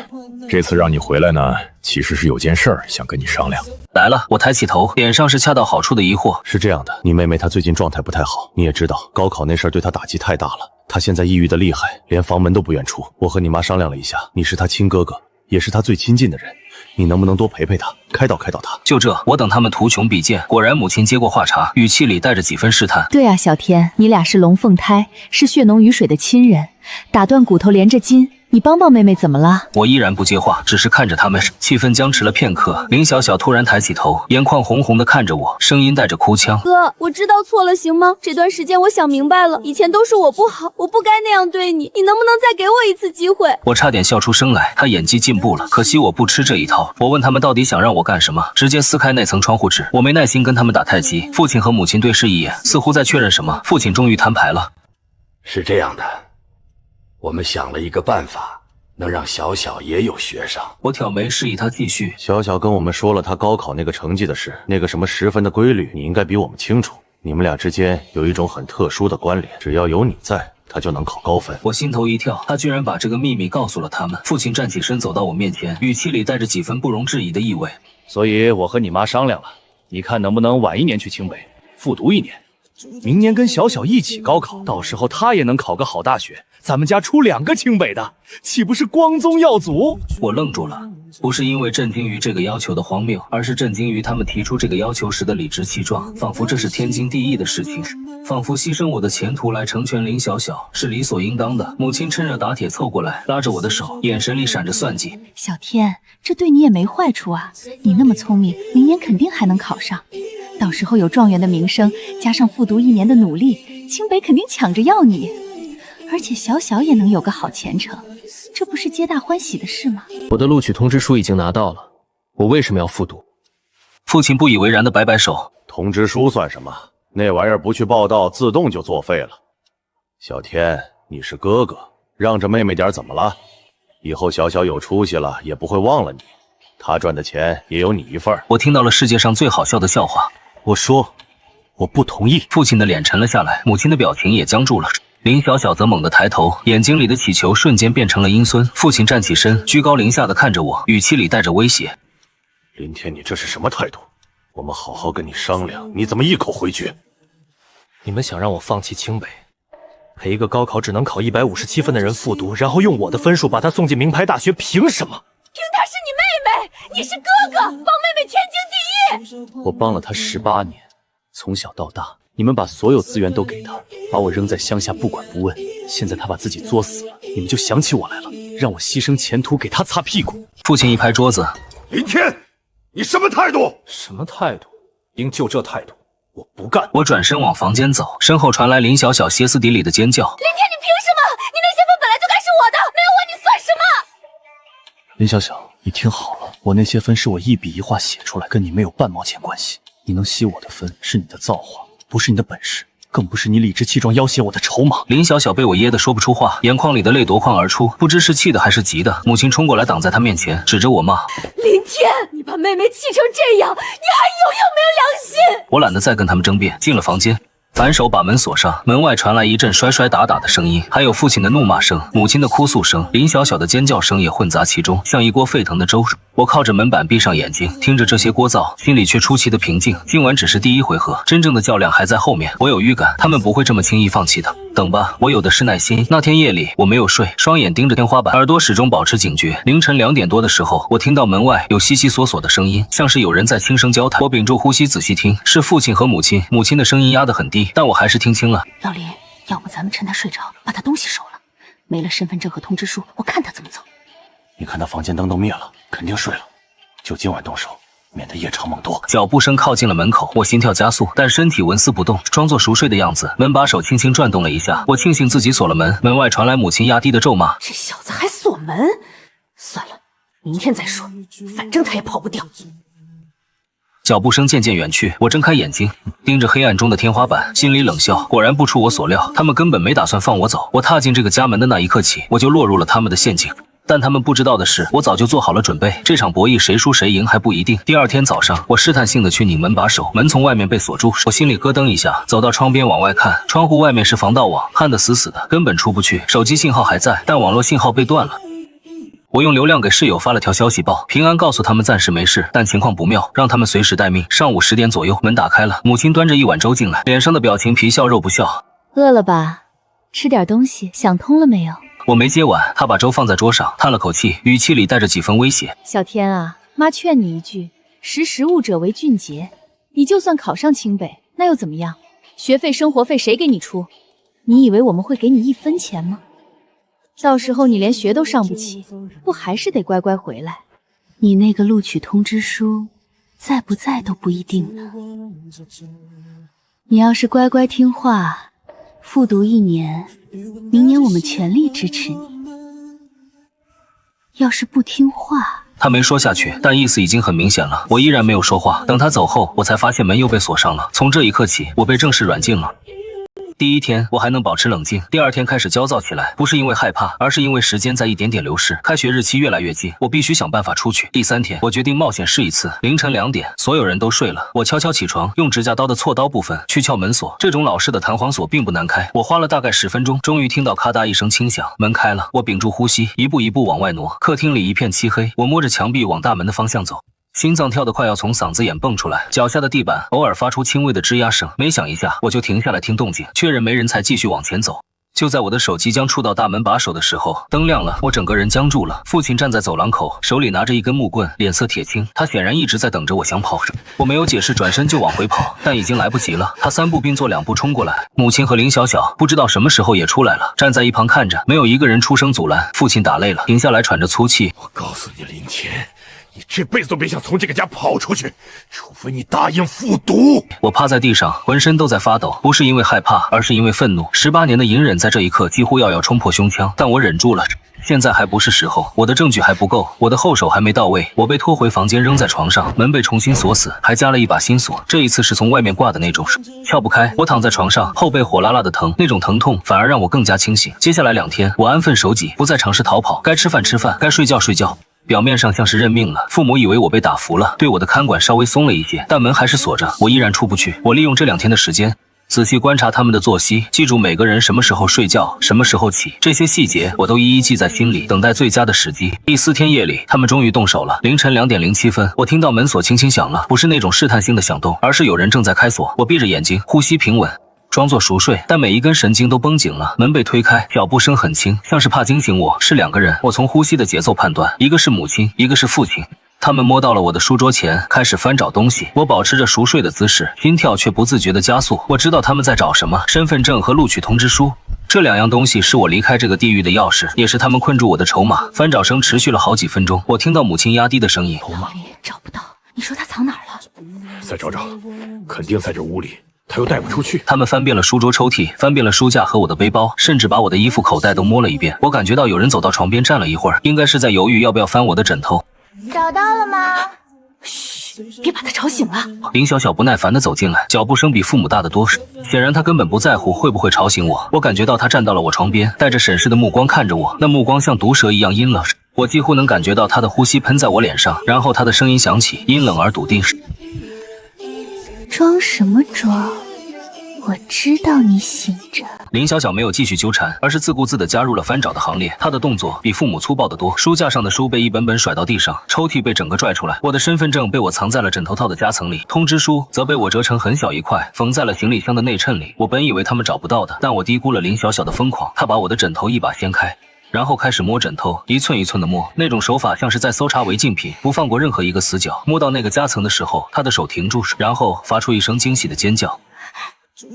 [SPEAKER 6] 这次让你回来呢，其实是有件事儿想跟你商量。
[SPEAKER 1] 来了，我抬起头，脸上是恰到好处的疑惑。
[SPEAKER 4] 是这样的，你妹妹她最近状态不太好，你也知道，高考那事儿对她打击太大了，她现在抑郁的厉害，连房门都不愿出。我和你妈商量了一下，你是她亲哥哥，也是她最亲近的人，你能不能多陪陪她，开导开导她？
[SPEAKER 1] 就这，我等他们图穷匕见。果然母亲接过话茬，语气里带着几分试探。
[SPEAKER 5] 对啊，小天，你俩是龙凤胎，是血浓于水的亲人，打断骨头连着筋，你帮帮妹妹怎么了？
[SPEAKER 1] 我依然不接话，只是看着他们，气氛僵持了片刻。林小小突然抬起头，眼眶红红的看着我，声音带着哭腔：
[SPEAKER 2] 哥，我知道错了，行吗？这段时间我想明白了，以前都是我不好，我不该那样对你，你能不能再给我一次机会？
[SPEAKER 1] 我差点笑出声来，他演技进步了，可惜我不吃这一套。我问他们到底想让我干什么，直接撕开那层窗户纸。我没耐心跟他们打太极。父亲和母亲对视一眼，似乎在确认什么。父亲终于摊牌了：
[SPEAKER 8] 是这样的，我们想了一个办法，能让小小也有学上。
[SPEAKER 1] 我挑眉示意他继续。
[SPEAKER 4] 小小跟我们说了他高考那个成绩的事，那个什么10分的规律，你应该比我们清楚。你们俩之间有一种很特殊的关联，只要有你在，他就能考高分。
[SPEAKER 1] 我心头一跳，他居然把这个秘密告诉了他们。父亲站起身走到我面前，语气里带着几分不容置疑的意味。
[SPEAKER 3] 所以我和你妈商量了，你看能不能晚1年去清北复读1年，明年跟小小一起高考，到时候她也能考个好大学，咱们家出2个清北的，岂不是光宗耀祖？
[SPEAKER 1] 我愣住了，不是因为震惊于这个要求的荒谬，而是震惊于他们提出这个要求时的理直气壮，仿佛这是天经地义的事情，仿佛牺牲我的前途来成全林小小是理所应当的。母亲趁热打铁凑过来，拉着我的手，眼神里闪着算计。
[SPEAKER 5] 小天，这对你也没坏处啊，你那么聪明，明年肯定还能考上，到时候有状元的名声，加上复读1年的努力，清北肯定抢着要你。而且小小也能有个好前程，这不是皆大欢喜的事吗？
[SPEAKER 11] 我的录取通知书已经拿到了，我为什么要复读？
[SPEAKER 1] 父亲不以为然的摆摆手，
[SPEAKER 4] 通知书算什么？那玩意儿不去报到，自动就作废了。小天，你是哥哥，让着妹妹点怎么了？以后小小有出息了，也不会忘了你。他赚的钱也有你一份。
[SPEAKER 1] 我听到了世界上最好笑的笑话。
[SPEAKER 3] 我说，我不同意。
[SPEAKER 1] 父亲的脸沉了下来，母亲的表情也僵住了。林小小则猛地抬头，眼睛里的乞求瞬间变成了阴森。父亲站起身，居高临下的看着我，语气里带着威胁：“
[SPEAKER 4] 林天，你这是什么态度？我们好好跟你商量，你怎么一口回绝？
[SPEAKER 3] 你们想让我放弃清北，陪一个高考只能考157分的人复读，然后用我的分数把他送进名牌大学，凭什么？
[SPEAKER 2] 凭她是你妹妹，你是哥哥，帮妹妹天经地义。
[SPEAKER 3] 我帮了他18年，从小到大。”你们把所有资源都给他，把我扔在乡下不管不问。现在他把自己作死了，你们就想起我来了，让我牺牲前途给他擦屁股。
[SPEAKER 1] 父亲一拍桌子：“
[SPEAKER 8] 林天，你什么态度？
[SPEAKER 3] 什么态度？应就这态度，我不干！”
[SPEAKER 1] 我转身往房间走，身后传来林小小歇斯底里的尖叫：“
[SPEAKER 2] 林天，你凭什么？你那些分本来就该是我的，没有我你算什么？”
[SPEAKER 3] 林小小，你听好了，我那些分是我一笔一画写出来，跟你没有半毛钱关系。你能吸我的分，是你的造化。不是你的本事，更不是你理直气壮要挟我的筹码。
[SPEAKER 1] 林小小被我噎得说不出话，眼眶里的泪夺眶而出，不知是气的还是急的。母亲冲过来挡在她面前，指着我骂：“
[SPEAKER 2] 林天，你把妹妹气成这样，你还有没有良心？”
[SPEAKER 1] 我懒得再跟他们争辩，进了房间。反手把门锁上，门外传来一阵摔摔打打的声音，还有父亲的怒骂声、母亲的哭诉声，林小小的尖叫声也混杂其中，像一锅沸腾的粥。我靠着门板闭上眼睛，听着这些聒噪，心里却出奇的平静。今晚只是第1回合，真正的较量还在后面。我有预感，他们不会这么轻易放弃的。等吧，我有的是耐心。那天夜里我没有睡，双眼盯着天花板，耳朵始终保持警觉。凌晨2点多的时候，我听到门外有悉悉索索的声音，像是有人在轻声交谈。我屏住呼吸仔细听，是父亲和母亲。母亲的声音压得很低，但我还是听清了。
[SPEAKER 5] 老林，要不咱们趁他睡着，把他东西收了，没了身份证和通知书，我看他怎么走。
[SPEAKER 4] 你看他房间灯都灭了，肯定睡了，就今晚动手，免得夜长梦多。
[SPEAKER 1] 脚步声靠近了门口，我心跳加速，但身体纹丝不动，装作熟睡的样子。门把手轻轻转动了一下，我庆幸自己锁了门。门外传来母亲压低的咒骂：“
[SPEAKER 5] 这小子还锁门，算了，明天再说，反正他也跑不掉。”
[SPEAKER 1] 脚步声渐渐远去，我睁开眼睛，盯着黑暗中的天花板，心里冷笑。果然不出我所料，他们根本没打算放我走。我踏进这个家门的那一刻起，我就落入了他们的陷阱。但他们不知道的是，我早就做好了准备，这场博弈谁输谁赢还不一定。第2天早上，我试探性的去拧门把手，门从外面被锁住，我心里咯噔一下，走到窗边往外看，窗户外面是防盗网，焊得死死的，根本出不去。手机信号还在，但网络信号被断了。我用流量给室友发了条消息报平安，告诉他们暂时没事，但情况不妙，让他们随时待命。上午10点左右，门打开了，母亲端着一碗粥进来，脸上的表情皮笑肉不笑。
[SPEAKER 5] 饿了吧？吃点东西，想通了没有？
[SPEAKER 1] 我没接碗，她把粥放在桌上，叹了口气，语气里带着几分威胁。
[SPEAKER 5] 小天啊，妈劝你一句，识时务者为俊杰。你就算考上清北，那又怎么样？学费、生活费谁给你出？你以为我们会给你1分钱吗？到时候你连学都上不起，不还是得乖乖回来？你那个录取通知书在不在都不一定呢。你要是乖乖听话，复读1年，明年我们全力支持你。要是不听话……
[SPEAKER 1] 他没说下去，但意思已经很明显了。我依然没有说话。等他走后，我才发现门又被锁上了。从这一刻起，我被正式软禁了。第1天我还能保持冷静，第2天开始焦躁起来，不是因为害怕，而是因为时间在一点点流逝，开学日期越来越近，我必须想办法出去。第3天，我决定冒险试一次。凌晨2点，所有人都睡了，我悄悄起床，用指甲刀的锉刀部分去撬门锁。这种老式的弹簧锁并不难开，我花了大概10分钟，终于听到咔嗒一声轻响，门开了。我屏住呼吸，一步一步往外挪。客厅里一片漆黑，我摸着墙壁往大门的方向走。心脏跳得快要从嗓子眼蹦出来，脚下的地板偶尔发出轻微的吱呀声，每响一下我就停下来听动静，确认没人才继续往前走。就在我的手即将触到大门把手的时候，灯亮了，我整个人僵住了。父亲站在走廊口，手里拿着一根木棍，脸色铁青。他显然一直在等着我想跑。我没有解释，转身就往回跑，但已经来不及了。他3步并作2步冲过来，母亲和林小小不知道什么时候也出来了，站在一旁看着，没有一个人出声阻拦。父亲打累了，停下来喘着粗气。
[SPEAKER 12] 我告诉你，林田，你这辈子都别想从这个家跑出去，除非你答应复读。
[SPEAKER 1] 我趴在地上，浑身都在发抖，不是因为害怕，而是因为愤怒。18年的隐忍在这一刻几乎要冲破胸腔，但我忍住了。现在还不是时候，我的证据还不够，我的后手还没到位。我被拖回房间，扔在床上，门被重新锁死，还加了一把新锁，这一次是从外面挂的那种，撬不开。我躺在床上，后背火辣辣的疼，那种疼痛反而让我更加清醒。接下来2天，我安分守己，不再尝试逃跑，该吃饭吃饭，该睡觉睡觉。表面上像是认命了，父母以为我被打服了，对我的看管稍微松了一些，但门还是锁着，我依然出不去。我利用这2天的时间，仔细观察他们的作息，记住每个人什么时候睡觉，什么时候起，这些细节我都一一记在心里，等待最佳的时机。第4天夜里，他们终于动手了。凌晨2点07分，我听到门锁轻轻响了，不是那种试探性的响动，而是有人正在开锁。我闭着眼睛，呼吸平稳，装作熟睡，但每一根神经都绷紧了。门被推开，脚步声很轻，像是怕惊醒我。是2个人，我从呼吸的节奏判断，一个是母亲，一个是父亲。他们摸到了我的书桌前，开始翻找东西。我保持着熟睡的姿势，心跳却不自觉的加速。我知道他们在找什么，身份证和录取通知书。这2样东西是我离开这个地狱的钥匙，也是他们困住我的筹码。翻找声持续了好几分钟，我听到母亲压低的声音：
[SPEAKER 5] 老李找不到，你说他藏哪儿了？
[SPEAKER 12] 再找找，肯定在这屋里，他又带不出去。
[SPEAKER 1] 他们翻遍了书桌抽屉，翻遍了书架和我的背包，甚至把我的衣服口袋都摸了一遍。我感觉到有人走到床边站了一会儿，应该是在犹豫要不要翻我的枕头。
[SPEAKER 2] 找到了吗？
[SPEAKER 5] 嘘，别把他吵醒了。
[SPEAKER 1] 林小小不耐烦地走进来，脚步声比父母大得多，显然他根本不在乎会不会吵醒我。我感觉到他站到了我床边，带着审视的目光看着我，那目光像毒蛇一样阴冷。我几乎能感觉到他的呼吸喷在我脸上，然后他的声音响起，阴冷而笃定。
[SPEAKER 2] 装什么装？我知道你醒着。
[SPEAKER 1] 林小小没有继续纠缠，而是自顾自地加入了翻找的行列。她的动作比父母粗暴得多，书架上的书被一本本甩到地上，抽屉被整个拽出来，我的身份证被我藏在了枕头套的夹层里，通知书则被我折成很小一块，缝在了行李箱的内衬里。我本以为他们找不到的，但我低估了林小小的疯狂。她把我的枕头一把掀开，然后开始摸枕头，一寸一寸的摸，那种手法像是在搜查违禁品，不放过任何一个死角。摸到那个夹层的时候，他的手停住，然后发出一声惊喜的尖叫。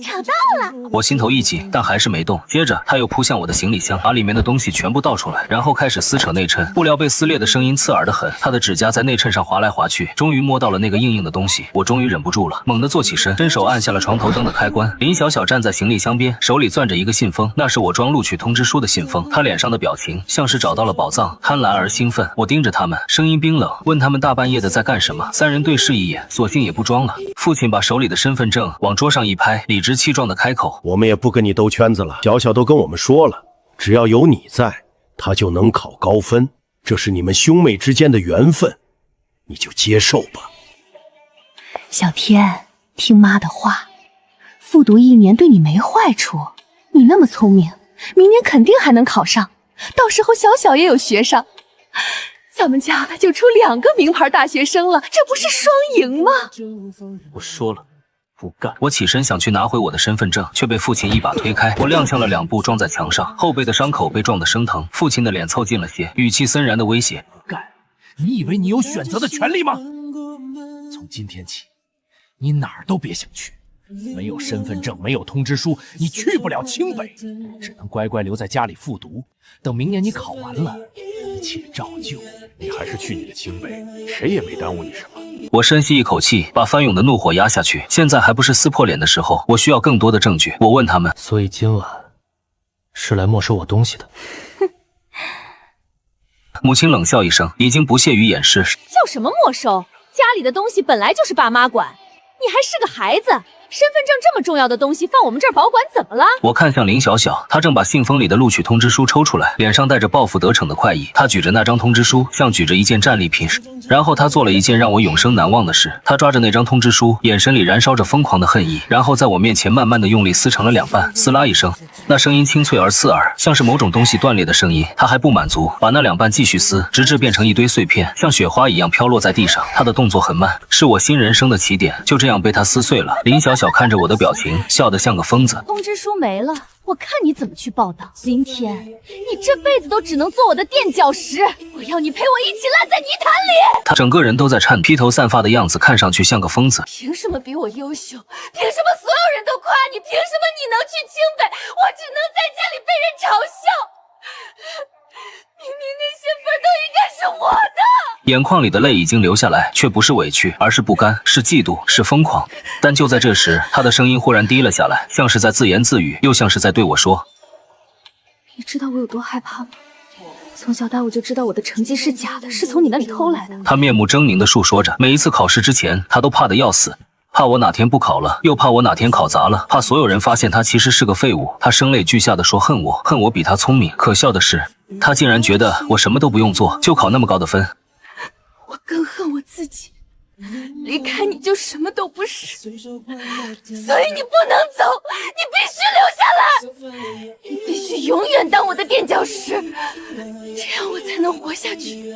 [SPEAKER 2] 找到了！
[SPEAKER 1] 我心头一紧，但还是没动。接着他又扑向我的行李箱，把里面的东西全部倒出来，然后开始撕扯内衬。布料被撕裂的声音刺耳的很，他的指甲在内衬上划来划去，终于摸到了那个硬硬的东西。我终于忍不住了，猛地坐起身，伸手按下了床头灯的开关。林小小站在行李箱边，手里攥着一个信封，那是我装录取通知书的信封。他脸上的表情像是找到了宝藏，贪婪而兴奋。我盯着他们，声音冰冷，问他们大半夜的在干什么。3人对视一眼，索性也不装了。父亲把手里的身份证往桌上一拍，理直气壮的开口：
[SPEAKER 13] 我们也不跟你兜圈子了，小小都跟我们说了，只要有你在，他就能考高分，这是你们兄妹之间的缘分，你就接受吧。
[SPEAKER 5] 小天，听妈的话，复读1年对你没坏处，你那么聪明，明年肯定还能考上，到时候小小也有学上，咱们家就出2个名牌大学生了，这不是双赢吗？
[SPEAKER 3] 我说了不干。
[SPEAKER 1] 我起身想去拿回我的身份证，却被父亲一把推开。我踉跄了2步，撞在墙上，后背的伤口被撞得生疼。父亲的脸凑近了些，语气森然的威胁：
[SPEAKER 12] 干！你以为你有选择的权利吗？从今天起，你哪儿都别想去。没有身份证，没有通知书，你去不了清北，只能乖乖留在家里复读。等明年你考完了，一切照旧。你还是去你的清北，谁也没耽误你什么。
[SPEAKER 1] 我深吸一口气，把翻涌的怒火压下去。现在还不是撕破脸的时候，我需要更多的证据。我问他们，
[SPEAKER 11] 所以今晚是来没收我东西的。
[SPEAKER 1] 母亲冷笑一声，已经不屑于掩饰。
[SPEAKER 2] 叫什么没收？家里的东西本来就是爸妈管，你还是个孩子。身份证这么重要的东西放我们这儿保管怎么了？
[SPEAKER 1] 我看向林小小，她正把信封里的录取通知书抽出来，脸上带着报复得逞的快意。她举着那张通知书，像举着一件战利品。然后她做了一件让我永生难忘的事，她抓着那张通知书，眼神里燃烧着疯狂的恨意，然后在我面前慢慢的用力撕成了2半，撕拉一声，那声音清脆而刺耳，像是某种东西断裂的声音。她还不满足，把那2半继续撕，直至变成一堆碎片，像雪花一样飘落在地上。她的动作很慢，是我新人生的起点，就这样被她撕碎了。林小小看着我的表情，笑得像个疯子。
[SPEAKER 2] 通知书没了，
[SPEAKER 5] 我看你怎么去报道。林天，你这辈子都只能做我的垫脚石，我要你陪我一起烂在泥潭里。
[SPEAKER 1] 他整个人都在颤，披头散发的样子看上去像个疯子。
[SPEAKER 2] 凭什么比我优秀？凭什么所有人都夸你？凭什么你能去清北，我只能在家里被人嘲笑？明明那些分都应该是我的。
[SPEAKER 1] 眼眶里的泪已经流下来，却不是委屈，而是不甘，是嫉妒，是疯狂。但就在这时，他的声音忽然低了下来，像是在自言自语，又像是在对我说：
[SPEAKER 2] 你知道我有多害怕吗？从小到我就知道我的成绩是假的，是从你那里偷来的。
[SPEAKER 1] 他面目狰狞地述说着，每一次考试之前，他都怕得要死，怕我哪天不考了，又怕我哪天考砸了，怕所有人发现他其实是个废物。他声泪俱下地说恨我，恨我比他聪明。可笑的是，他竟然觉得我什么都不用做，就考那么高的分。
[SPEAKER 2] 我更恨我自己，离开你就什么都不是，所以你不能走，你必须留下来，你必须永远当我的垫脚石，这样我才能活下去。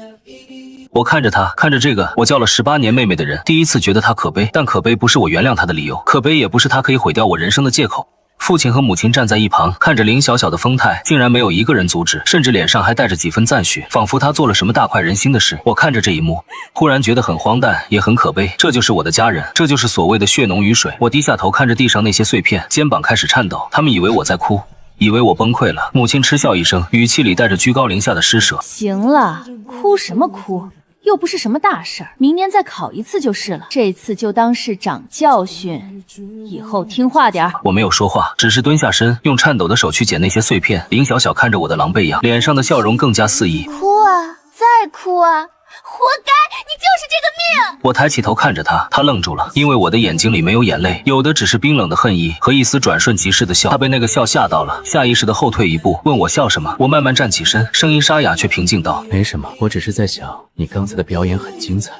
[SPEAKER 1] 我看着他，看着这个我叫了18年妹妹的人，第一次觉得他可悲，但可悲不是我原谅他的理由，可悲也不是他可以毁掉我人生的借口。父亲和母亲站在一旁，看着林小小的疯态，竟然没有一个人阻止，甚至脸上还带着几分赞许，仿佛他做了什么大快人心的事。我看着这一幕，忽然觉得很荒诞，也很可悲。这就是我的家人，这就是所谓的血浓于水。我低下头看着地上那些碎片，肩膀开始颤抖。他们以为我在哭，以为我崩溃了。母亲嗤笑一声，语气里带着居高临下的施舍。
[SPEAKER 5] 行了，哭什么哭？又不是什么大事儿，明年再考一次就是了。这次就当是长教训，以后听话点儿。
[SPEAKER 1] 我没有说话，只是蹲下身，用颤抖的手去捡那些碎片。林小小看着我的狼狈样，脸上的笑容更加肆意。
[SPEAKER 2] 哭啊，再哭啊，活该，你就是这个命。
[SPEAKER 1] 我抬起头看着他，他愣住了，因为我的眼睛里没有眼泪，有的只是冰冷的恨意和一丝转瞬即逝的笑。他被那个笑吓到了，下意识的后退一步，问我笑什么。我慢慢站起身，声音沙哑却平静道：
[SPEAKER 3] 没什么，我只是在想，你刚才的表演很精彩，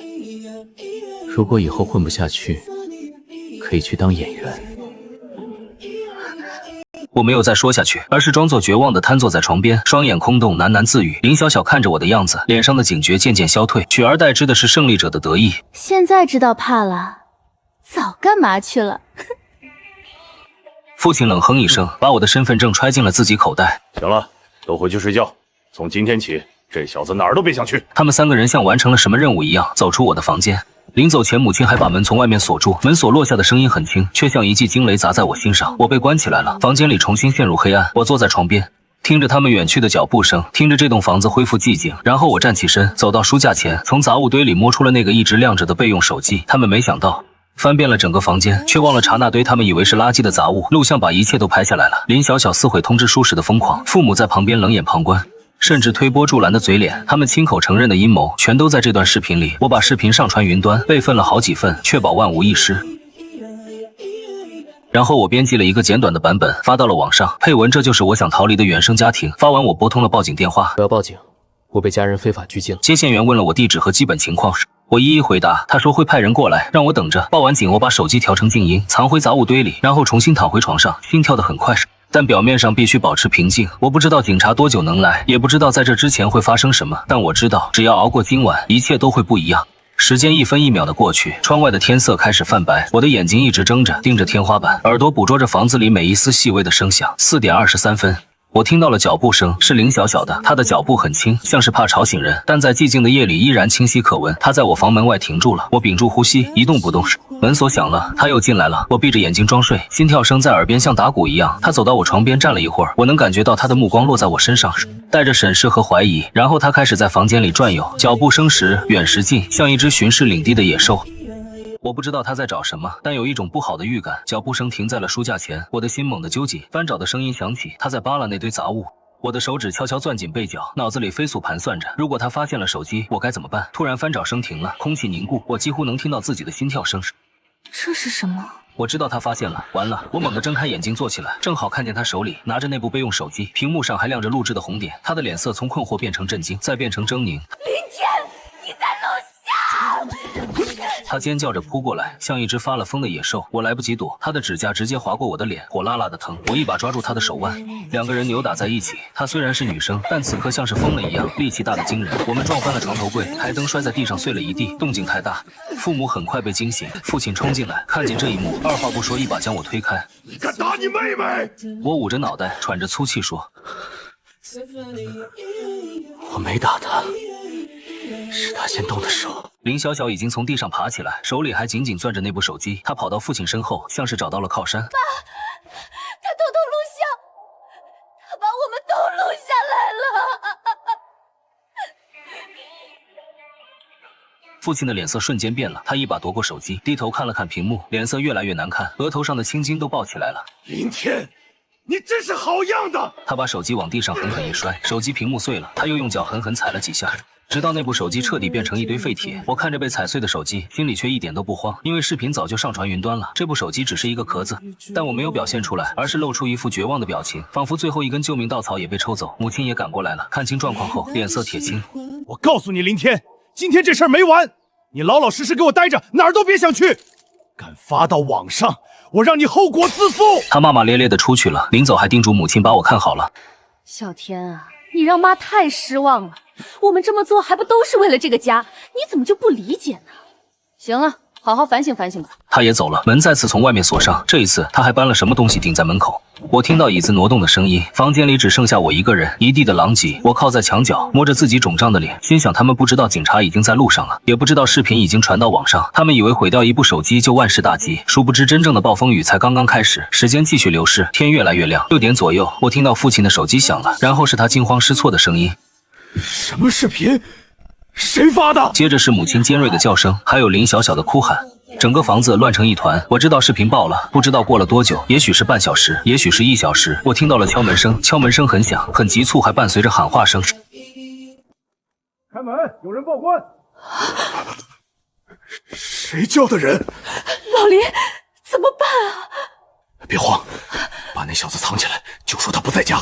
[SPEAKER 3] 如果以后混不下去，可以去当演员。
[SPEAKER 1] 我没有再说下去，而是装作绝望地瘫坐在床边，双眼空洞，喃喃自语。林小小看着我的样子，脸上的警觉渐渐消退，取而代之的是胜利者的得意。
[SPEAKER 5] 现在知道怕了，早干嘛去了？
[SPEAKER 1] 父亲冷哼一声，把我的身份证揣进了自己口袋。
[SPEAKER 4] 行了，都回去睡觉。从今天起，这小子哪儿都别想去。
[SPEAKER 1] 他们3个人像完成了什么任务一样，走出我的房间。临走前，母亲还把门从外面锁住，门锁落下的声音很轻，却像一记惊雷砸在我心上。我被关起来了，房间里重新陷入黑暗。我坐在床边，听着他们远去的脚步声，听着这栋房子恢复寂静。然后我站起身，走到书架前，从杂物堆里摸出了那个一直亮着的备用手机。他们没想到，翻遍了整个房间，却忘了查那堆他们以为是垃圾的杂物。录像把一切都拍下来了。林小小撕毁通知书时的疯狂，父母在旁边冷眼旁观，甚至推波助澜的嘴脸，他们亲口承认的阴谋，全都在这段视频里。我把视频上传云端，备份了好几份，确保万无一失。然后我编辑了一个简短的版本，发到了网上，配文：这就是我想逃离的原生家庭。发完，我拨通了报警电话。
[SPEAKER 11] 不要报警，我被家人非法拘禁了。
[SPEAKER 1] 接线员问了我地址和基本情况时，我一一回答。他说会派人过来，让我等着。报完警，我把手机调成静音，藏回杂物堆里，然后重新躺回床上，心跳得很快，但表面上必须保持平静。我不知道警察多久能来，也不知道在这之前会发生什么，但我知道只要熬过今晚，一切都会不一样。时间1分1秒的过去，窗外的天色开始泛白，我的眼睛一直睁着，盯着天花板，耳朵捕捉着房子里每一丝细微的声响。4点23分，我听到了脚步声，是林小小的。她的脚步很轻，像是怕吵醒人，但在寂静的夜里依然清晰可闻。她在我房门外停住了，我屏住呼吸，一动不动。门锁响了，她又进来了。我闭着眼睛装睡，心跳声在耳边像打鼓一样。她走到我床边站了一会儿，我能感觉到她的目光落在我身上，带着审视和怀疑。然后她开始在房间里转悠，脚步声时远时近，像一只巡视领地的野兽。我不知道他在找什么，但有一种不好的预感。脚步声停在了书架前，我的心猛地揪紧，翻找的声音响起，他在扒拉那堆杂物。我的手指悄悄攥紧背角，脑子里飞速盘算着，如果他发现了手机，我该怎么办？突然翻找声停了，空气凝固，我几乎能听到自己的心跳声。
[SPEAKER 2] 这是什么？
[SPEAKER 1] 我知道他发现了，完了！我猛地睁开眼睛坐起来，正好看见他手里拿着那部备用手机，屏幕上还亮着录制的红点。他的脸色从困惑变成震惊，再变成狰狞。
[SPEAKER 2] 林天，你在楼下！
[SPEAKER 1] 他尖叫着扑过来，像一只发了疯的野兽。我来不及躲，他的指甲直接划过我的脸，火辣辣的疼。我一把抓住他的手腕，两个人扭打在一起。她虽然是女生，但此刻像是疯了一样，力气大得惊人。我们撞翻了床头柜，台灯摔在地上碎了一地，动静太大。父母很快被惊醒，父亲冲进来，看见这一幕，二话不说一把将我推开。
[SPEAKER 13] 你敢打你妹妹！
[SPEAKER 1] 我捂着脑袋，喘着粗气说：“
[SPEAKER 3] 我没打他，是他先动的手。”
[SPEAKER 1] 林小小已经从地上爬起来，手里还紧紧攥着那部手机。她跑到父亲身后，像是找到了靠山。
[SPEAKER 2] 爸，他偷偷录像，他把我们都录下来了。
[SPEAKER 1] 父亲的脸色瞬间变了，他一把夺过手机，低头看了看屏幕，脸色越来越难看，额头上的青筋都爆起来了。
[SPEAKER 13] 林天，你真是好样的！
[SPEAKER 1] 他把手机往地上狠狠一摔，手机屏幕碎了，他又用脚狠狠踩了几下，直到那部手机彻底变成一堆废铁。我看着被踩碎的手机，心里却一点都不慌，因为视频早就上传云端了。这部手机只是一个壳子，但我没有表现出来，而是露出一副绝望的表情，仿佛最后一根救命稻草也被抽走。母亲也赶过来了，看清状况后，脸色铁青。
[SPEAKER 12] 我告诉你，林天，今天这事儿没完，你老老实实给我待着，哪儿都别想去。敢发到网上，我让你后果自负！
[SPEAKER 1] 他骂骂咧咧的出去了，临走还叮嘱母亲把我看好了。
[SPEAKER 5] 小天啊，你让妈太失望了。我们这么做还不都是为了这个家？你怎么就不理解呢？行了，好好反省反省吧。
[SPEAKER 1] 他也走了，门再次从外面锁上。这一次他还搬了什么东西顶在门口。我听到椅子挪动的声音，房间里只剩下我一个人，一地的狼藉。我靠在墙角，摸着自己肿胀的脸，心想他们不知道警察已经在路上了，也不知道视频已经传到网上。他们以为毁掉一部手机就万事大吉，殊不知真正的暴风雨才刚刚开始。时间继续流逝，天越来越亮。6点左右，我听到父亲的手机响了，然后是他惊慌失措的声音：“
[SPEAKER 12] 什么视频？谁发的？”
[SPEAKER 1] 接着是母亲尖锐的叫声，还有林小小的哭喊。整个房子乱成一团，我知道视频爆了，不知道过了多久，也许是半小时，也许是1小时，我听到了敲门声，敲门声很响，很急促，还伴随着喊话声。
[SPEAKER 12] 开门，有人报官。谁叫的人？
[SPEAKER 10] 老林，怎么办啊？
[SPEAKER 12] 别慌，把那小子藏起来，就说他不在家。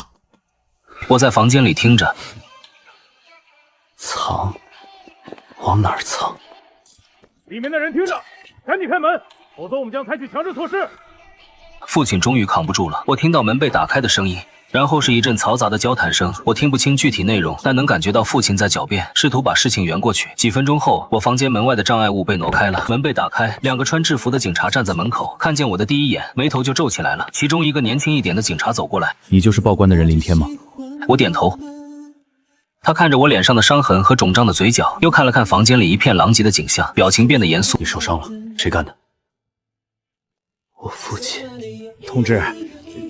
[SPEAKER 1] 我在房间里听着。
[SPEAKER 3] 藏？往哪儿藏？
[SPEAKER 12] 里面的人听着，赶紧开门，否则我们将采取强制措施。
[SPEAKER 1] 父亲终于扛不住了，我听到门被打开的声音，然后是一阵嘈杂的交谈声，我听不清具体内容，但能感觉到父亲在狡辩，试图把事情圆过去。几分钟后，我房间门外的障碍物被挪开了，门被打开，2个穿制服的警察站在门口，看见我的第一眼，眉头就皱起来了。其中一个年轻一点的警察走过来：“
[SPEAKER 6] 你就是报官的人林天吗？”
[SPEAKER 1] 我点头。他看着我脸上的伤痕和肿胀的嘴角，又看了看房间里一片狼藉的景象，表情变得严肃。
[SPEAKER 3] 你受伤了，谁干的？我父亲。
[SPEAKER 12] 同志，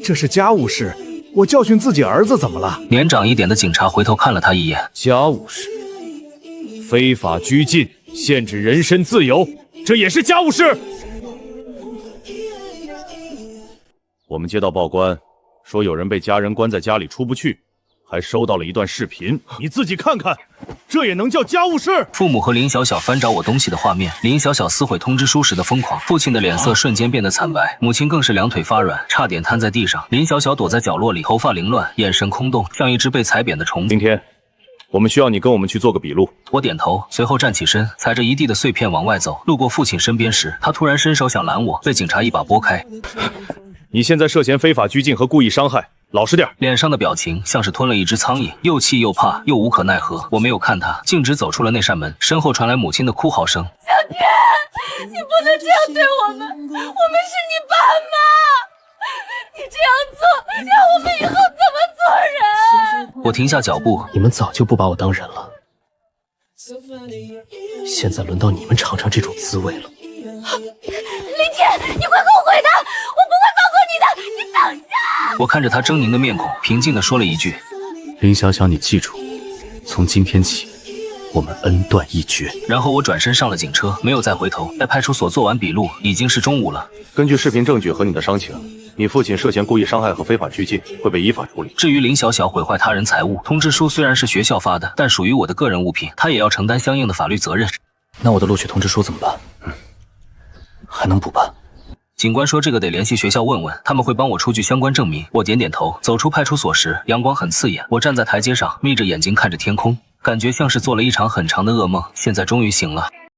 [SPEAKER 12] 这是家务事，我教训自己儿子怎么了？
[SPEAKER 1] 年长一点的警察回头看了他一眼。
[SPEAKER 6] 家务事，非法拘禁，限制人身自由，这也是家务事。
[SPEAKER 4] 我们接到报官，说有人被家人关在家里出不去。还收到了一段视频，
[SPEAKER 12] 你自己看看，这也能叫家务事？
[SPEAKER 1] 父母和林小小翻找我东西的画面，林小小撕毁通知书时的疯狂，父亲的脸色瞬间变得惨白，母亲更是两腿发软，差点瘫在地上。林小小躲在角落里，头发凌乱，眼神空洞，像一只被踩扁的虫子。
[SPEAKER 4] 今天，我们需要你跟我们去做个笔录。
[SPEAKER 1] 我点头，随后站起身，踩着一地的碎片往外走。路过父亲身边时，他突然伸手想拦我，被警察一把拨开。
[SPEAKER 4] 你现在涉嫌非法拘禁和故意伤害。老实点！
[SPEAKER 1] 脸上的表情像是吞了一只苍蝇，又气又怕又无可奈何。我没有看他，径直走出了那扇门，身后传来母亲的哭嚎声：“
[SPEAKER 10] 小天，你不能这样对我们，我们是你爸妈，你这样做，让我们以后怎么做人？”
[SPEAKER 1] 我停下脚步，
[SPEAKER 3] 你们早就不把我当人了，现在轮到你们尝尝这种滋味了。
[SPEAKER 10] 林天，你快后悔的，我不会放过你的，你等着！
[SPEAKER 1] 我看着他狰狞的面孔，平静地说了一句：“
[SPEAKER 3] 林小小，你记住，从今天起，我们恩断义绝。”
[SPEAKER 1] 然后我转身上了警车，没有再回头。在派出所做完笔录，已经是中午了。
[SPEAKER 4] 根据视频证据和你的伤情，你父亲涉嫌故意伤害和非法拘禁，会被依法处理。
[SPEAKER 1] 至于林小小毁坏他人财物，通知书虽然是学校发的，但属于我的个人物品，他也要承担相应的法律责任。
[SPEAKER 3] 那我的录取通知书怎么办？还能补办？
[SPEAKER 1] 警官说这个得联系学校问问，他们会帮我出具相关证明。我点点头。走出派出所时，阳光很刺眼，我站在台阶上，眯着眼睛看着天空，感觉像是做了一场很长的噩梦，现在终于醒了。